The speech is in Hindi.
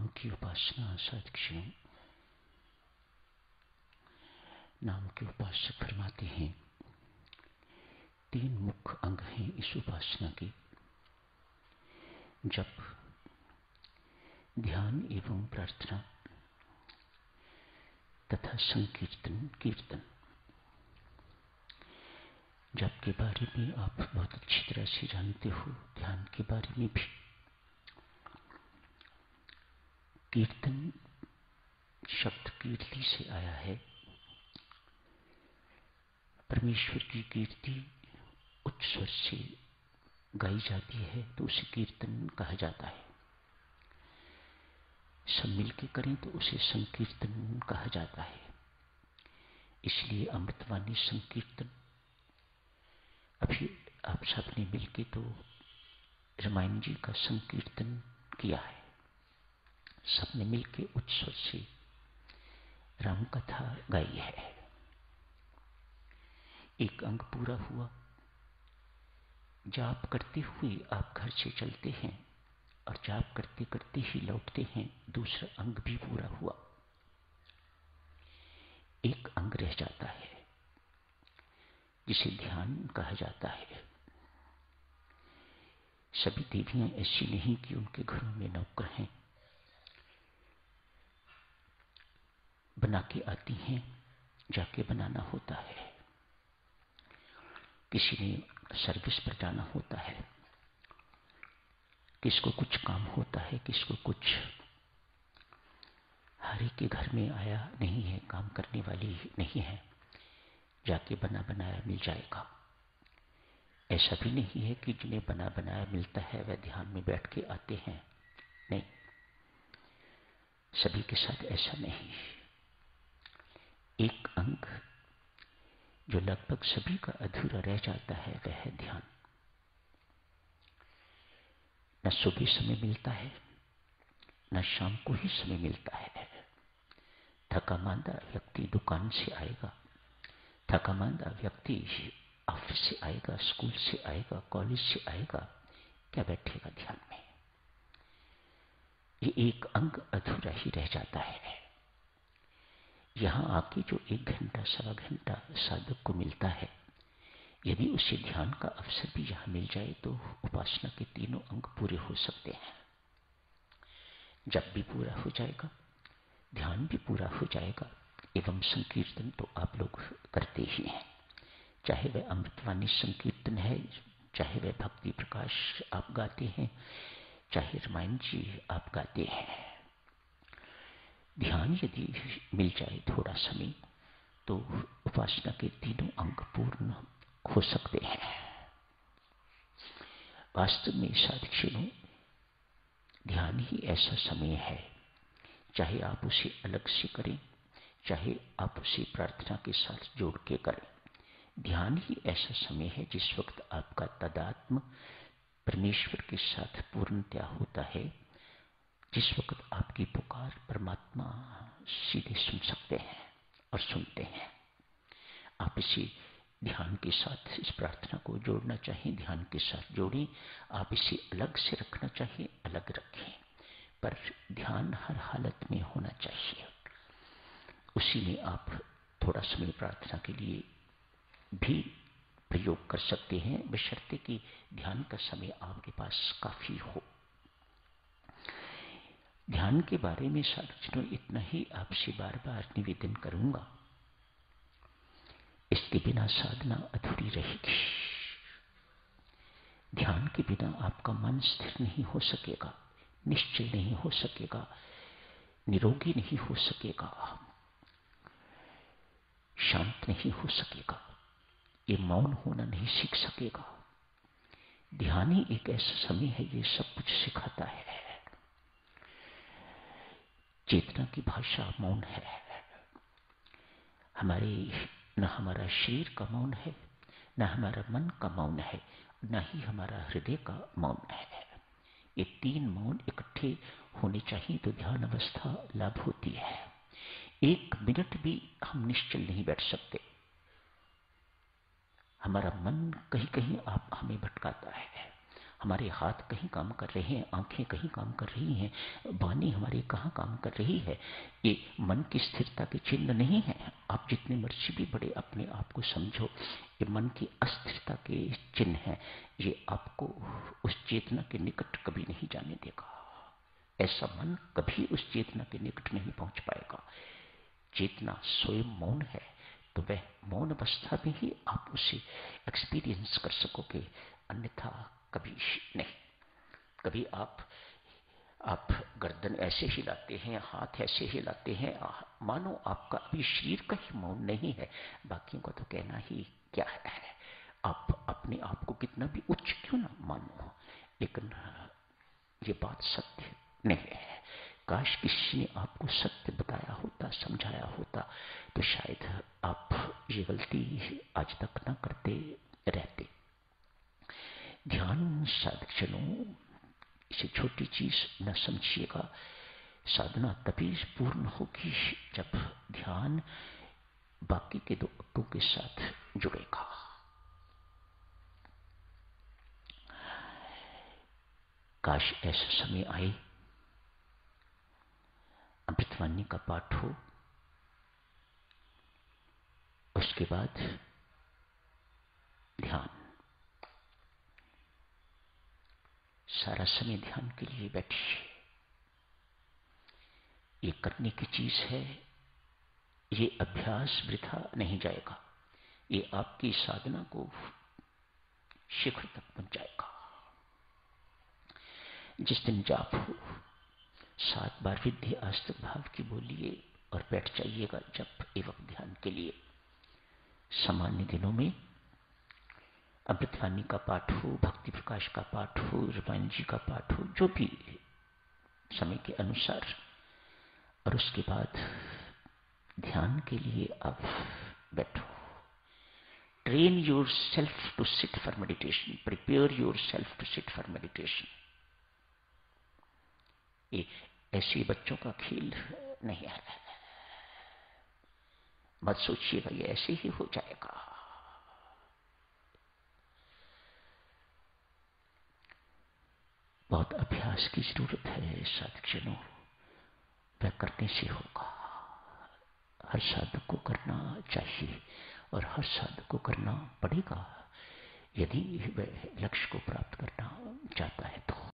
नाम की उपासना साधक नाम के उपासक फरमाते हैं, 3 मुख्य अंग हैं इस उपासना के। जब ध्यान एवं प्रार्थना तथा संकीर्तन कीर्तन, जब के बारे में आप बहुत अच्छी तरह से जानते हो, ध्यान के बारे में भी। कीर्तन शब्द कीर्ति से आया है। परमेश्वर की कीर्ति उच्च स्वर से गाई जाती है तो उसे कीर्तन कहा जाता है। सब मिलके करें तो उसे संकीर्तन कहा जाता है। इसलिए अमृतवाणी संकीर्तन, अभी आप सबने मिलके तो रामायण जी का संकीर्तन किया है। सबने मिलके उच्च स्वर से राम कथा गाई है। एक अंग पूरा हुआ। जाप करते हुए आप घर से चलते हैं और जाप करते करते ही लौटते हैं, दूसरा अंग भी पूरा हुआ। एक अंग रह जाता है जिसे ध्यान कहा जाता है। सभी देवियां ऐसी नहीं कि उनके घरों में नौकर हैं, बना के आती हैं, जाके बनाना होता है। किसी ने सर्विस पर जाना होता है, किसको कुछ काम होता है, किसको कुछ। हर एक के घर में आया नहीं है, काम करने वाली नहीं है, जाके बना बनाया मिल जाएगा। ऐसा भी नहीं है कि जिन्हें बना बनाया मिलता है वह ध्यान में बैठ के आते हैं, नहीं, सभी के साथ ऐसा नहीं। एक अंग जो लगभग सभी का अधूरा रह जाता है वह है ध्यान। न सुबह समय मिलता है, न शाम को ही समय मिलता है। थका मांदा व्यक्ति दुकान से आएगा, थका मांदा व्यक्ति ऑफिस से आएगा, स्कूल से आएगा, कॉलेज से आएगा, क्या बैठेगा ध्यान में? ये एक अंग अधूरा ही रह जाता है। यहां आके जो 1 घंटा 1.25 घंटा साधक को मिलता है, यदि उसे ध्यान का अवसर भी यहां मिल जाए तो उपासना के 3 अंग पूरे हो सकते हैं। जब भी पूरा हो जाएगा, ध्यान भी पूरा हो जाएगा, एवं संकीर्तन तो आप लोग करते ही हैं। चाहे वह अमृतवाणी संकीर्तन है, चाहे वह भक्ति प्रकाश आप गाते हैं, चाहे रामायण जी आप गाते हैं। ध्यान यदि मिल जाए थोड़ा समय तो उपासना के 3 अंग पूर्ण हो सकते हैं। वास्तव में साधक, ध्यान ही ऐसा समय है, चाहे आप उसे अलग से करें, चाहे आप उसे प्रार्थना के साथ जोड़ के करें, ध्यान ही ऐसा समय है जिस वक्त आपका तादात्म्य परमेश्वर के साथ पूर्णतया होता है, जिस वक्त आपकी पुकार परमात्मा सीधे सुन सकते हैं और सुनते हैं। आप इसे ध्यान के साथ, इस प्रार्थना को जोड़ना चाहिए, ध्यान के साथ जोड़ें। आप इसे अलग से रखना चाहिए, अलग रखें, पर ध्यान हर हालत में होना चाहिए। उसी में आप थोड़ा समय प्रार्थना के लिए भी प्रयोग कर सकते हैं, बशर्ते कि ध्यान का समय आपके पास काफी हो। ध्यान के बारे में साधकों इतना ही आपसे बार बार निवेदन करूंगा, इसके बिना साधना अधूरी रहेगी। ध्यान के बिना आपका मन स्थिर नहीं हो सकेगा, निश्चय नहीं हो सकेगा, निरोगी नहीं हो सकेगा, शांत नहीं हो सकेगा, ये मौन होना नहीं सीख सकेगा। ध्यान ही एक ऐसा समय है, ये सब कुछ सिखाता है। चेतना की भाषा मौन है। न हमारा शरीर का मौन है, न हमारा मन का मौन है, न ही हमारा हृदय का मौन है। ये 3 मौन इकट्ठे होने चाहिए तो ध्यान अवस्था लाभ होती है। 1 मिनट भी हम निश्चल नहीं बैठ सकते। हमारा मन कहीं कहीं आप हमें भटकाता है, हमारे हाथ कहीं काम कर रहे हैं, आंखें कहीं काम कर रही हैं, वाणी हमारी कहाँ काम कर रही है। ये मन की स्थिरता के चिन्ह नहीं है। आप जितने मर्जी भी बड़े अपने आप को समझो, ये मन की अस्थिरता के चिन्ह है। ये आपको उस चेतना के निकट कभी नहीं जाने देगा। ऐसा मन कभी उस चेतना के निकट नहीं पहुंच पाएगा। चेतना स्वयं मौन है, तो वह मौन अवस्था में ही आप उसे एक्सपीरियंस कर सकोगे, अन्यथा कभी नहीं। कभी आप गर्दन ऐसे हिलाते हैं, हाथ ऐसे हिलाते हैं, मानो आपका अभी शरीर का ही मौन नहीं है, बाकियों का तो कहना ही क्या है। आप अपने आप को कितना भी उच्च क्यों ना मानो, लेकिन ये बात सत्य नहीं है। काश किसी ने आपको सत्य बताया होता, समझाया होता, तो शायद आप ये गलती आज तक ना करते रहते। ध्यान साधकजनों, इसे छोटी चीज न समझिएगा। साधना तभी पूर्ण होगी जब ध्यान बाकी के दो अंगों के साथ जुड़ेगा। काश ऐसा समय आए, अमृतवाणी का पाठ हो, उसके बाद ध्यान, सारा समय ध्यान के लिए बैठिए। ये करने की चीज है, ये अभ्यास वृथा नहीं जाएगा, ये आपकी साधना को शिखर तक पहुंचाएगा। जिस दिन जाप हो, 7 बार विद्धि आस्तिक भाव की बोलिए और बैठ जाइएगा जप एवं ध्यान के लिए। सामान्य दिनों में अमृतवाणी का पाठ हो, भक्ति प्रकाश का पाठ हो, रामायण जी का पाठ हो, जो भी समय के अनुसार, और उसके बाद ध्यान के लिए आप बैठो। Train yourself to sit for meditation, prepare yourself to sit for meditation. ये ऐसे बच्चों का खेल नहीं है, मत सोचिएगा ये ऐसे ही हो जाएगा। बहुत अभ्यास की जरूरत है साधकजनों, वह करने से होगा। हर साधक को करना चाहिए और हर साधक को करना पड़ेगा, यदि वह लक्ष्य को प्राप्त करना चाहता है तो।